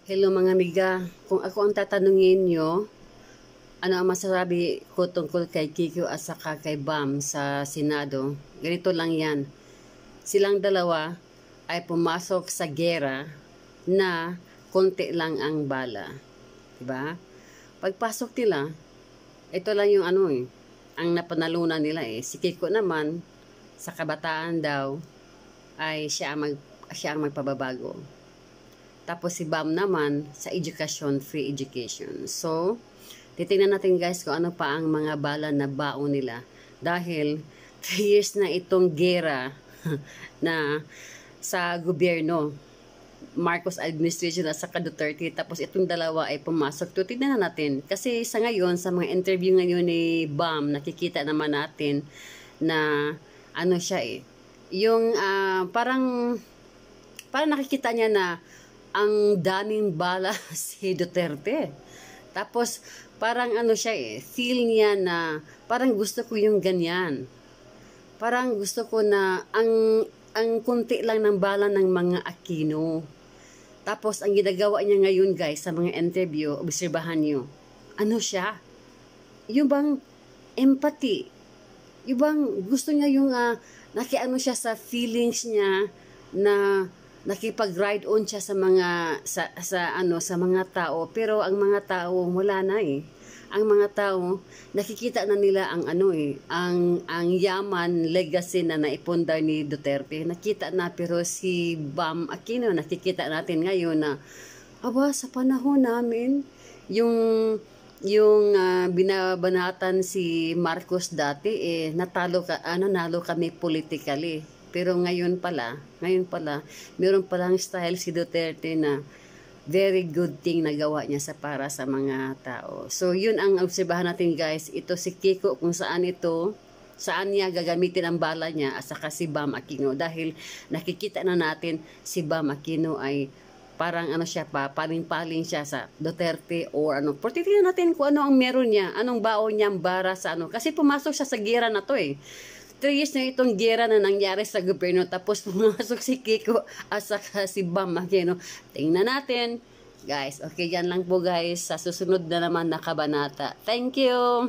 Hello mga amiga, kung ako ang tatanungin nyo, ano ang masasabi ko tungkol kay Kiko at saka kay Bam sa Senado? Ganito lang yan. Silang dalawa ay pumasok sa gera na konti lang ang bala. Diba? Pagpasok nila, ito lang yung ang napanalunan nila eh. Si Kiko naman, sa kabataan daw, ay siya ang magpababago. Tapos si Bam naman sa education, free education. So, titingnan natin guys kung ano pa ang mga bala na baon nila. Dahil 3 years na itong gera na sa gobyerno. Marcos administration at saka Duterte. Tapos itong dalawa ay pumasok. So, tignan natin. Kasi sa ngayon, sa mga interview ngayon ni Bam, nakikita naman natin na ano siya eh. Yung parang nakikita niya na ang daming bala si Duterte. Tapos, parang siya eh, feel niya na, parang gusto ko yung ganyan. Parang gusto ko na, ang kunti lang ng bala ng mga Aquino. Tapos, ang ginagawa niya ngayon guys, sa mga interview, obserbahan niyo, ano siya? Yung bang empathy? Yung bang gusto niya yung, nakiano siya sa feelings niya na, nakipag-ride on siya sa mga sa mga tao, pero ang mga tao wala na eh. Ang mga tao nakikita na nila ang ang yaman legacy na naipundar ni Duterte. Nakita na, pero si Bam Aquino nakikita natin ngayon na sa panahon namin yung binabanatan si Marcos dati eh nalo kami politically. Pero ngayon pala, meron palang style si Duterte na very good thing na gawa niya para sa mga tao. So, yun ang obserbahan natin guys. Ito si Kiko, kung saan niya gagamitin ang bala niya at saka si Bam Aquino. Dahil nakikita na natin si Bam Aquino ay parang siya paling-paling siya sa Duterte or Pero titignan natin kung ano ang meron niya, anong baon niya para sa Kasi pumasok siya sa gira na to eh. 3 years na itong gera na nangyari sa gobyerno, tapos pumasok si Kiko at saka si Bam Aquino. Tingnan natin. Guys, okay, yan lang po guys. Sa susunod na naman na kabanata. Thank you!